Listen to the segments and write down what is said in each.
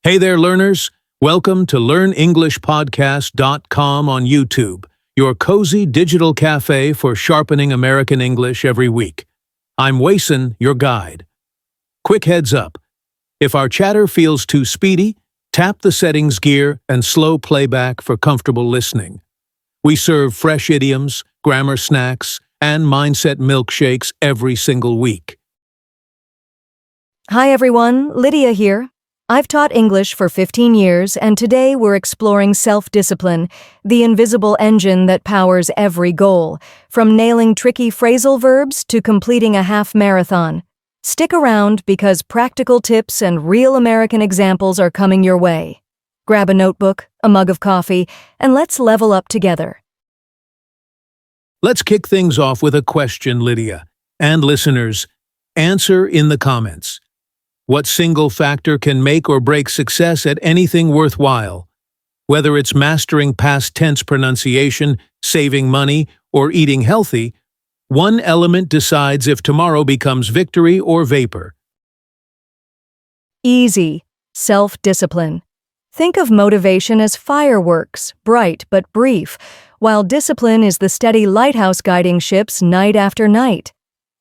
Hey there, learners. Welcome to LearnEnglishPodcast.com on YouTube, your cozy digital cafe for sharpening American English every week. I'm Wason, your guide. Quick heads up. If our chatter feels too speedy, tap the settings gear and slow playback for comfortable listening. We serve fresh idioms, grammar snacks, and mindset milkshakes every single week. Hi everyone, Lydia here. I've taught English for 15 years, and today we're exploring self-discipline, the invisible engine that powers every goal, from nailing tricky phrasal verbs to completing a half marathon. Stick around because practical tips and real American examples are coming your way. Grab a notebook, a mug of coffee, and let's level up together. Let's kick things off with a question, Lydia. And listeners, answer in the comments. What single factor can make or break success at anything worthwhile? Whether it's mastering past tense pronunciation, saving money, or eating healthy, one element decides if tomorrow becomes victory or vapor. Easy. Self-discipline. Think of motivation as fireworks, bright but brief, while discipline is the steady lighthouse guiding ships night after night.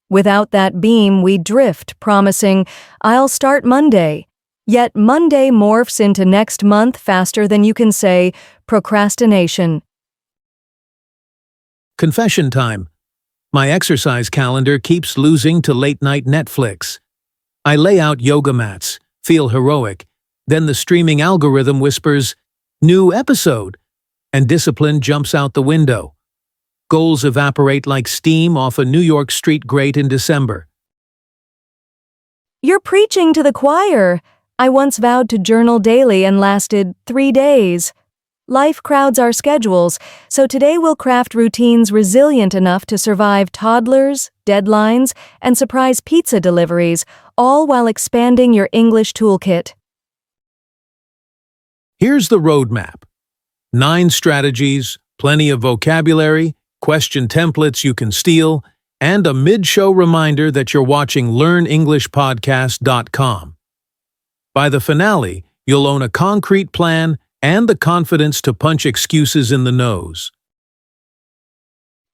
Without that beam, we drift, promising, "I'll start Monday." Yet Monday morphs into next month faster than you can say procrastination. Confession time. My exercise calendar keeps losing to late-night Netflix. I lay out yoga mats, feel heroic, then the streaming algorithm whispers, "New episode," and discipline jumps out the window. Goals evaporate like steam off a New York street grate in December. You're preaching to the choir. I once vowed to journal daily and lasted 3 days. Life crowds our schedules, so today we'll craft routines resilient enough to survive toddlers, deadlines, and surprise pizza deliveries, all while expanding your English toolkit. Here's the roadmap. 9 strategies, plenty of vocabulary, question templates you can steal, and a mid-show reminder that you're watching LearnEnglishPodcast.com. By the finale, you'll own a concrete plan and the confidence to punch excuses in the nose.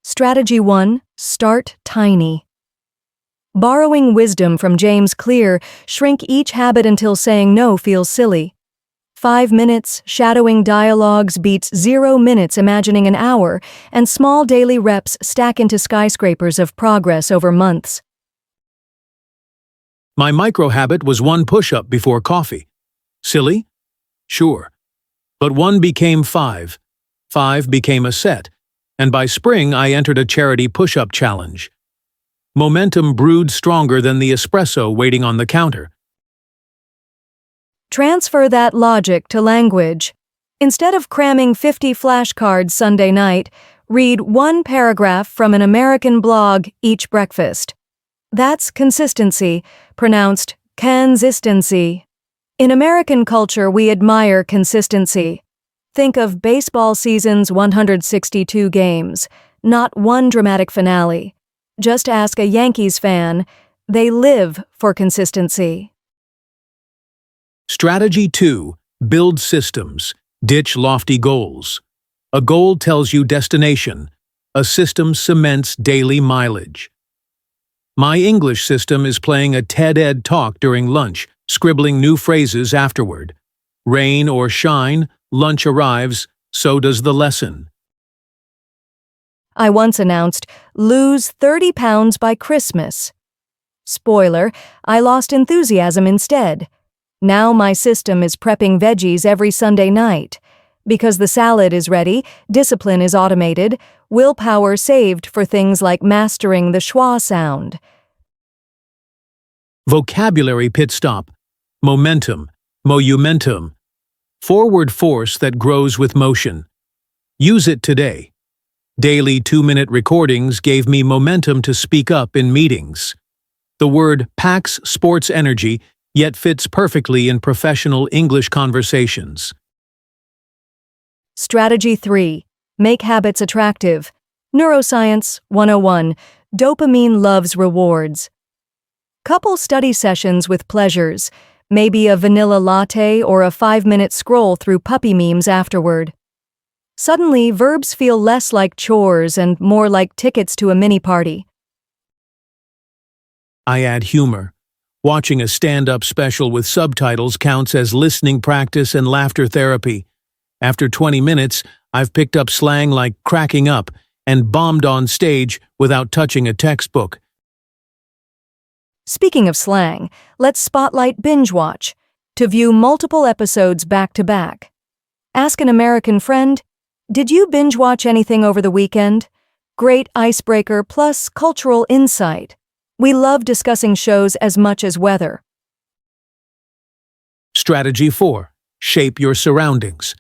Strategy 1. Start tiny. Borrowing wisdom from James Clear, shrink each habit until saying no feels silly. 5 minutes shadowing dialogues beats 0 minutes imagining an hour, and small daily reps stack into skyscrapers of progress over months. My micro-habit was 1 push-up before coffee. Silly? Sure. But 1 became 5. 5 became a set, and by spring I entered a charity push-up challenge. Momentum brewed stronger than the espresso waiting on the counter. Transfer that logic to language. Instead of cramming 50 flashcards Sunday night, read 1 paragraph from an American blog each breakfast. That's consistency, pronounced consistency. In American culture, we admire consistency. Think of baseball season's 162 games, not one dramatic finale. Just ask a Yankees fan. They live for consistency. Strategy 2. Build systems. Ditch lofty goals. A goal tells you destination. A system cements daily mileage. My English system is playing a TED-Ed talk during lunch, scribbling new phrases afterward. Rain or shine, lunch arrives, so does the lesson. I once announced, "Lose 30 pounds by Christmas." Spoiler, I lost enthusiasm instead. Now my system is prepping veggies every Sunday night. Because the salad is ready, discipline is automated, willpower saved for things like mastering the schwa sound. Vocabulary pit stop. Momentum. Monumentum. Forward force that grows with motion. Use it today. Daily 2-minute recordings gave me momentum to speak up in meetings. The word packs sports energy, yet fits perfectly in professional English conversations. Strategy 3. Make habits attractive. Neuroscience 101. Dopamine loves rewards. Couple study sessions with pleasures. maybe a vanilla latte or a 5-minute scroll through puppy memes afterward. Suddenly, verbs feel less like chores and more like tickets to a mini party. I add humor. Watching a stand-up special with subtitles counts as listening practice and laughter therapy. After 20 minutes, I've picked up slang like cracking up and bombed on stage without touching a textbook. Speaking of slang, let's spotlight binge watch, to view multiple episodes back to back. Ask an American friend, did you binge watch anything over the weekend? Great icebreaker plus cultural insight. We love discussing shows as much as weather. Strategy 4. Shape your surroundings.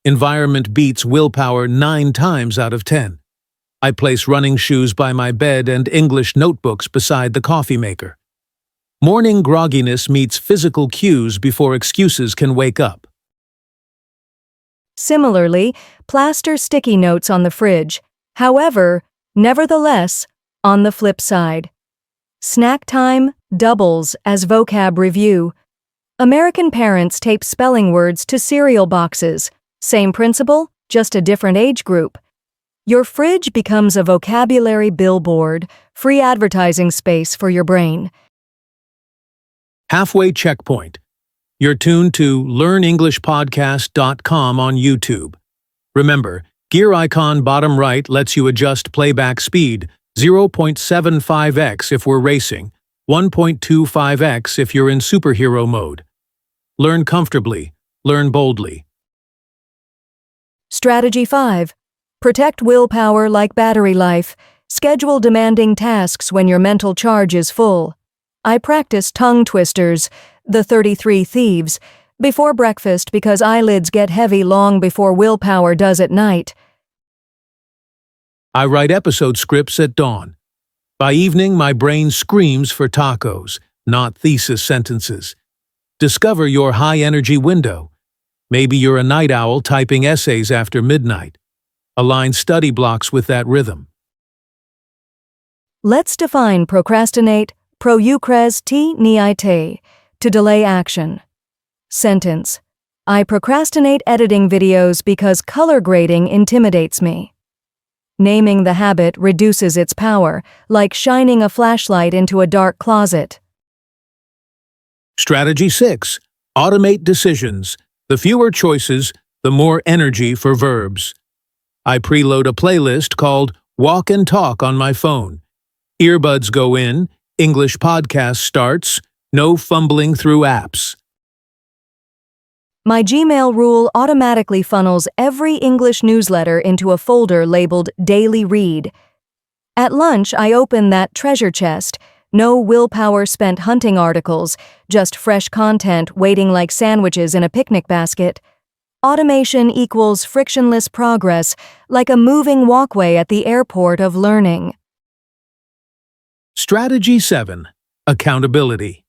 Environment beats willpower 9 times out of 10. I place running shoes by my bed and English notebooks beside the coffee maker. Morning grogginess meets physical cues before excuses can wake up. Similarly, plaster sticky notes on the fridge. However, nevertheless, on the flip side. Snack time doubles as vocab review. American parents tape spelling words to cereal boxes. Same principle, just a different age group. Your fridge becomes a vocabulary billboard, free advertising space for your brain. Halfway checkpoint. You're tuned to learnenglishpodcast.com on YouTube. Remember, gear icon bottom right lets you adjust playback speed, 0.75x if we're racing, 1.25x if you're in superhero mode. Learn comfortably, learn boldly. Strategy 5. Protect willpower like battery life. Schedule demanding tasks when your mental charge is full. I practice tongue twisters, the 33 thieves, before breakfast because eyelids get heavy long before willpower does at night. I write episode scripts at dawn. By evening, my brain screams for tacos, not thesis sentences. Discover your high-energy window. Maybe you're a night owl typing essays after midnight. Align study blocks with that rhythm. Let's define procrastinate, procrastinate, to delay action. Sentence. I procrastinate editing videos because color grading intimidates me. Naming the habit reduces its power, like shining a flashlight into a dark closet. Strategy 6. Automate decisions. The fewer choices, the more energy for verbs. I preload a playlist called Walk and Talk on my phone. Earbuds go in, English podcast starts, no fumbling through apps. My Gmail rule automatically funnels every English newsletter into a folder labeled Daily Read. At lunch, I open that treasure chest. No willpower spent hunting articles, just fresh content waiting like sandwiches in a picnic basket. Automation equals frictionless progress, like a moving walkway at the airport of learning. Strategy 7. Accountability.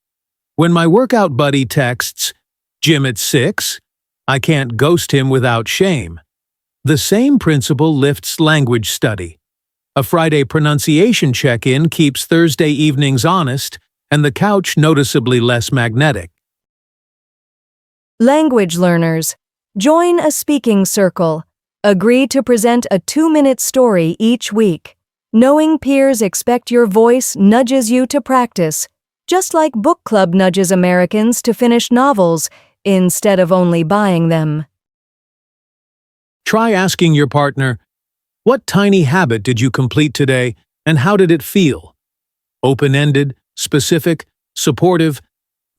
When my workout buddy texts, "Gym at 6," I can't ghost him without shame. The same principle lifts language study. A Friday pronunciation check-in keeps Thursday evenings honest and the couch noticeably less magnetic. Language learners, join a speaking circle. Agree to present a 2-minute story each week. Knowing peers expect your voice nudges you to practice, just like book club nudges Americans to finish novels instead of only buying them. Try asking your partner, "What tiny habit did you complete today, and how did it feel?" Open-ended, specific, supportive.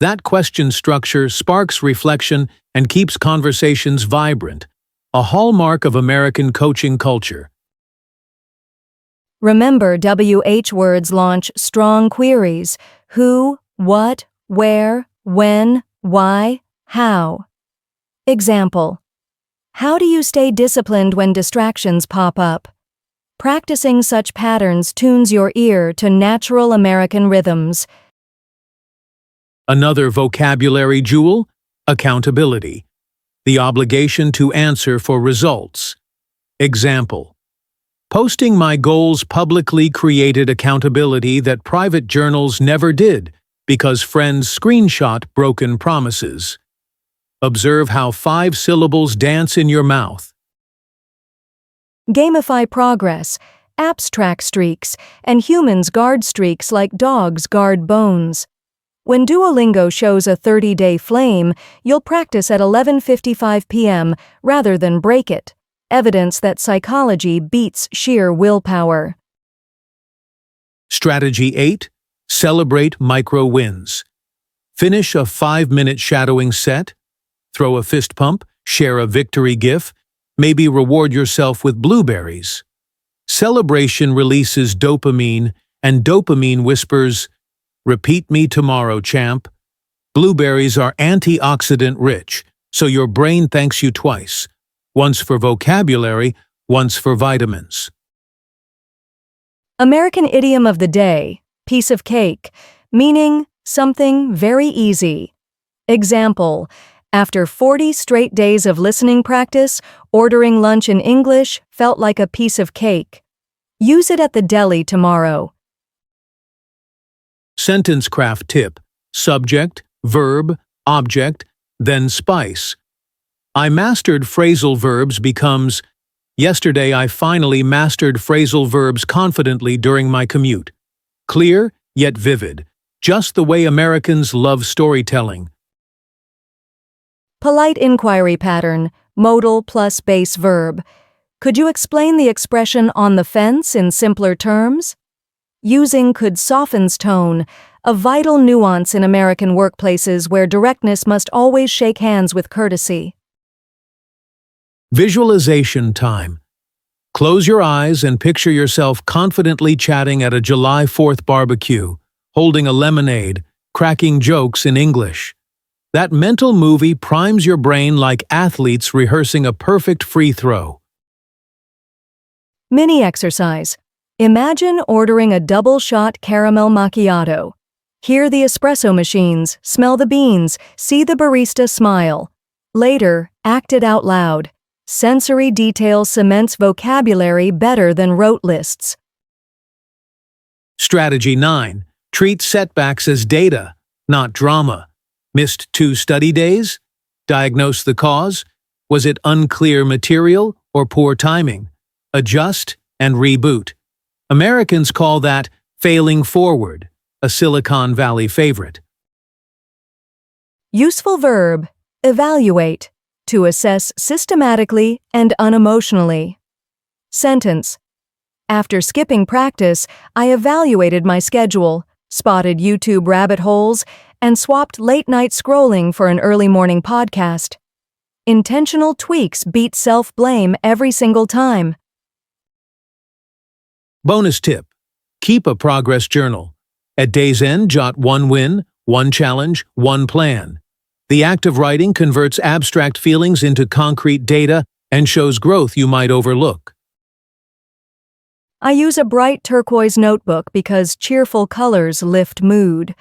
That question structure sparks reflection and keeps conversations vibrant, a hallmark of American coaching culture. Remember, WH words launch strong queries: who, what, where, when, why, how. Example. How do you stay disciplined when distractions pop up? Practicing such patterns tunes your ear to natural American rhythms. Another vocabulary jewel: accountability. The obligation to answer for results. Example. Posting my goals publicly created accountability that private journals never did, because friends screenshot broken promises. Observe how 5 syllables dance in your mouth. Gamify progress. Apps track streaks, and humans guard streaks like dogs guard bones. When Duolingo shows a 30-day flame, you'll practice at 11:55 p.m. rather than break it. Evidence that psychology beats sheer willpower. Strategy 8. Celebrate micro wins. Finish a 5-minute shadowing set. Throw a fist pump, share a victory gif, maybe reward yourself with blueberries. Celebration releases dopamine, and dopamine whispers, "Repeat me tomorrow, champ." Blueberries are antioxidant rich, so your brain thanks you twice. Once for vocabulary, once for vitamins. American idiom of the day, piece of cake, meaning something very easy. Example, after 40 straight days of listening practice, ordering lunch in English felt like a piece of cake. Use it at the deli tomorrow. Sentence craft tip. Subject, verb, object, then spice. I mastered phrasal verbs becomes, yesterday I finally mastered phrasal verbs confidently during my commute. Clear, yet vivid. Just the way Americans love storytelling. Polite inquiry pattern, modal plus base verb. Could you explain the expression on the fence in simpler terms? Using could softens tone, a vital nuance in American workplaces where directness must always shake hands with courtesy. Visualization time. Close your eyes and picture yourself confidently chatting at a July 4th barbecue, holding a lemonade, cracking jokes in English. That mental movie primes your brain like athletes rehearsing a perfect free throw. Mini exercise. Imagine ordering a double-shot caramel macchiato. Hear the espresso machines, smell the beans, see the barista smile. Later, act it out loud. Sensory detail cements vocabulary better than rote lists. Strategy 9. Treat setbacks as data, not drama. Missed 2 study days? Diagnose the cause. Was it unclear material or poor timing? Adjust and reboot. Americans call that failing forward, a Silicon Valley favorite. Useful verb, evaluate, to assess systematically and unemotionally. Sentence. After skipping practice, I evaluated my schedule, spotted YouTube rabbit holes, and swapped late-night scrolling for an early morning podcast. Intentional tweaks beat self-blame every single time. Bonus tip. Keep a progress journal. At day's end, jot 1 win, 1 challenge, 1 plan. The act of writing converts abstract feelings into concrete data and shows growth you might overlook. I use a bright turquoise notebook because cheerful colors lift mood.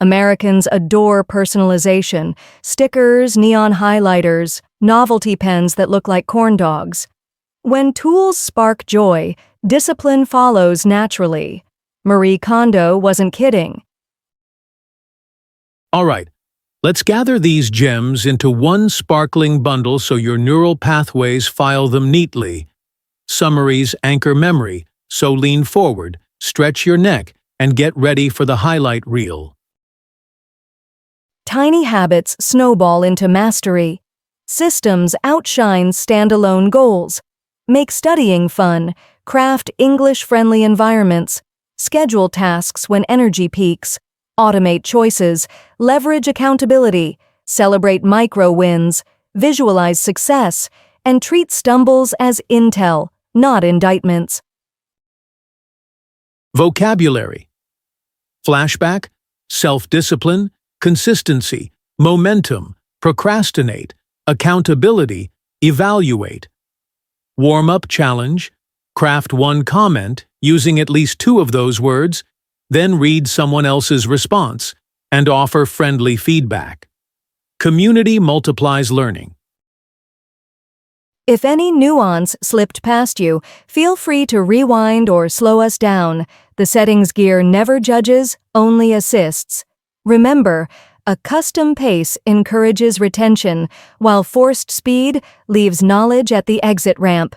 Americans adore personalization, stickers, neon highlighters, novelty pens that look like corn dogs. When tools spark joy, discipline follows naturally. Marie Kondo wasn't kidding. All right, let's gather these gems into one sparkling bundle so your neural pathways file them neatly. Summaries anchor memory, so lean forward, stretch your neck, and get ready for the highlight reel. Tiny habits snowball into mastery. Systems outshine standalone goals. Make studying fun. Craft English-friendly environments. Schedule tasks when energy peaks. Automate choices. Leverage accountability. Celebrate micro wins. Visualize success. And treat stumbles as intel, not indictments. Vocabulary. Flashback, self-discipline, consistency, momentum, procrastinate, accountability, evaluate. Warm-up challenge. Craft 1 comment using at least 2 of those words, then read someone else's response and offer friendly feedback. Community multiplies learning. If any nuance slipped past you, feel free to rewind or slow us down. The settings gear never judges, only assists. Remember, a custom pace encourages retention, while forced speed leaves knowledge at the exit ramp.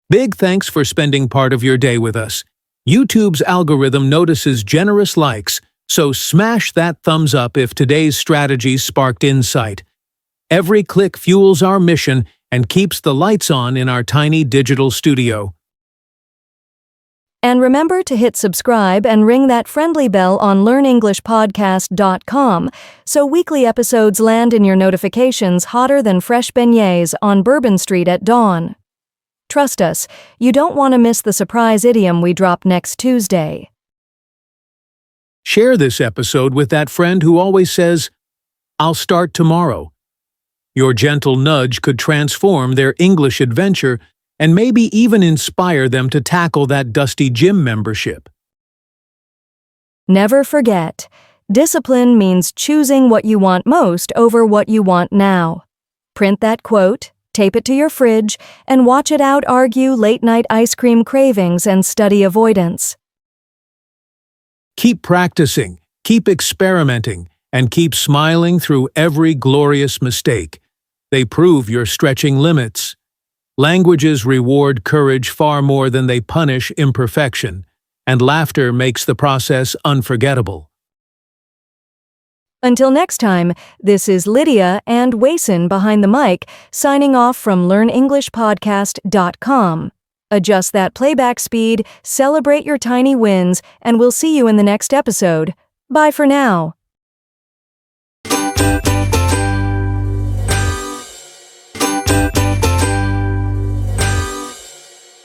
Big thanks for spending part of your day with us. YouTube's algorithm notices generous likes, so smash that thumbs up if today's strategies sparked insight. Every click fuels our mission and keeps the lights on in our tiny digital studio. And remember to hit subscribe and ring that friendly bell on learnenglishpodcast.com so weekly episodes land in your notifications hotter than fresh beignets on Bourbon Street at dawn. Trust us, you don't want to miss the surprise idiom we drop next Tuesday. Share this episode with that friend who always says, "I'll start tomorrow." Your gentle nudge could transform their English adventure and maybe even inspire them to tackle that dusty gym membership. Never forget, discipline means choosing what you want most over what you want now. Print that quote, tape it to your fridge, and watch it out argue late-night ice cream cravings and study avoidance. Keep practicing, keep experimenting, and keep smiling through every glorious mistake. They prove you're stretching limits. Languages reward courage far more than they punish imperfection, and laughter makes the process unforgettable. Until next time, this is Lydia and Wason behind the mic, signing off from LearnEnglishPodcast.com. Adjust that playback speed, celebrate your tiny wins, and we'll see you in the next episode. Bye for now.